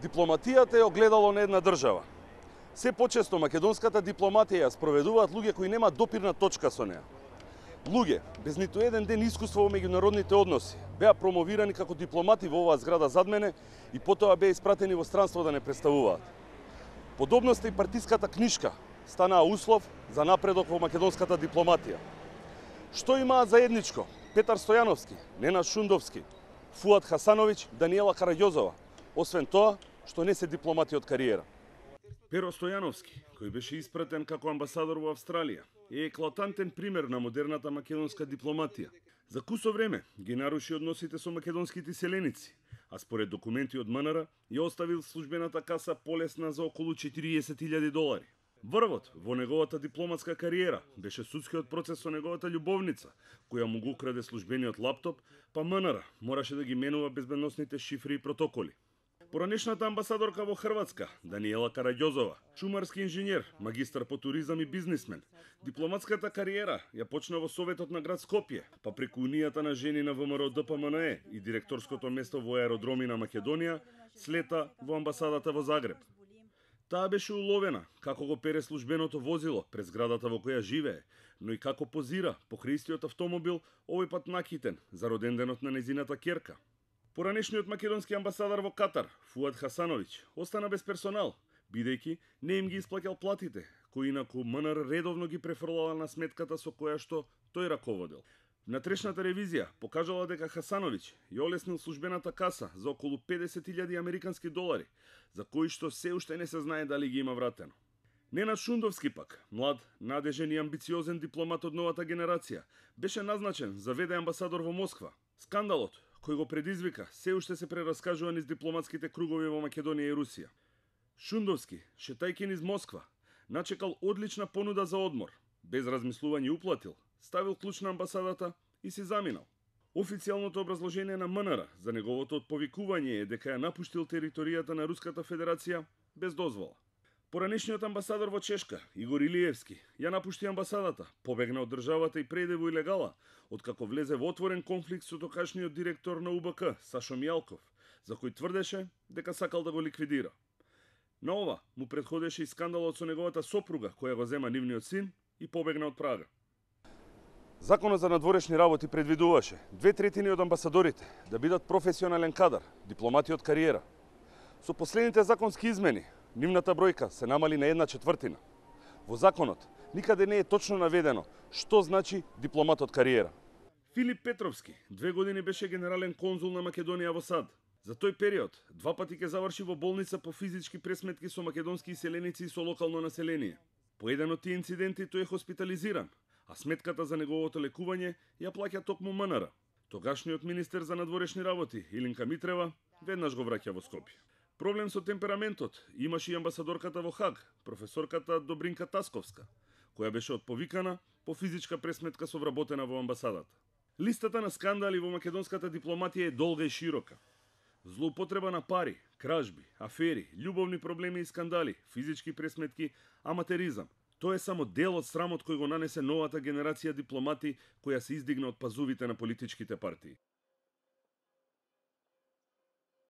Дипломатијата е огледало на една држава. Се почесто македонската дипломатија ја спроведуваат луѓе кои нема допирна точка со неа. Луѓе без ниту еден ден искуство во меѓународните односи беа промовирани како дипломати во оваа зграда зад мене и потоа беа испратени во странство да не представуваат. Подобноста и партиската книшка станаа услов за напредок во македонската дипломатија. Што имаат заедничко Петар Стојановски, Ненад Шундовски, Фуад Хасановиќ, Даниела Караѓозова, освен тоа што не се дипломати од кариера? Перо Стојановски, кој беше испратен како амбасадор во Австралија, е еклатантен пример на модерната македонска дипломатија. За кусо време ги наруши односите со македонските селеници, а според документи од МНР ја оставил службената каса полесна за околу $40,000. Врвот во неговата дипломатска кариера беше судскиот процес со неговата љубовница, која му го украде службениот лаптоп, па МНР мораше да ги менува безбедносните шифри и протоколи. Поранешната амбасадорка во Хрватска, Даниела Караѓозова, шумарски инженер, магистар по туризам и бизнисмен, дипломатската кариера ја почна во Советот на град Скопје, па преку Унијата на жени на ВМРО ДПМНЕ и директорското место во аеродроми на Македонија, слета во амбасадата во Загреб. Таа беше уловена како го пере службеното возило през градата во која живее, но и како позира покрај истиот автомобил, овој пат накитен за роденденот на незината ќерка. Поранешниот македонски амбасадор во Катар, Фуад Хасановиќ, остана без персонал, бидејќи не им ги исплаќал платите, кои инаку МНР редовно ги префрлала на сметката со која што тој раководел. Внатрешната ревизија покажала дека Хасановиќ ја олеснил службената каса за околу $50,000 американски долари, за кои што се уште не се знае дали ги има вратено. Ненад Шундовски пак, млад, надежен и амбициозен дипломат од новата генерација, беше назначен за ВД амбасадор во Москва. Скандалот кој го предизвика се уште се прераскажува низ дипломатските кругови во Македонија и Русија. Шундовски, шетајќи низ Москва, начекал одлична понуда за одмор, без размислување уплатил, ставил клуч на амбасадата и си заминал. Официјалното образложение на МНР за неговото отповикување е дека ја напуштил територијата на Руската Федерација без дозвола. Поранешниот амбасадор во Чешка, Игор Илиевски, ја напушти амбасадата, побегна од државата и преде во илегала, откако влезе во отворен конфликт со токашниот директор на УБК, Сашо Мијалков, за кој тврдеше дека сакал да го ликвидира. На ова му претходеше и скандалот со неговата сопруга, која го зема нивниот син и побегна од Прага. Законот за надворешни работи предвидуваше 2/3 од амбасадорите да бидат професионален кадар, дипломати од кариера. Со последните законски измени, нивната бројка се намали на 1/4. Во законот никаде не е точно наведено што значи дипломат од кариера. Филип Петровски 2 години беше генерален конзул на Македонија во САД. За тој период 2 пати ќе заврши во болница по физички пресметки со македонски иселеници и со локално население. По еден од тие инциденти тој е хоспитализиран, а сметката за неговото лекување ја плаќа токму МНР. Тогашниот министер за надворешни работи Илинка Митрева веднаш го враќа во Скопје. Проблем со темпераментот имаше и амбасадорката во Хаг, професорката Добринка Тасковска, која беше отповикана по физичка пресметка со вработена во амбасадата. Листата на скандали во македонската дипломатија е долга и широка. Злоупотреба на пари, кражби, афери, љубовни проблеми и скандали, физички пресметки, аматеризам. Тоа е само дел од срамот кој го нанесе новата генерација дипломати која се издигна од пазувите на политичките партии.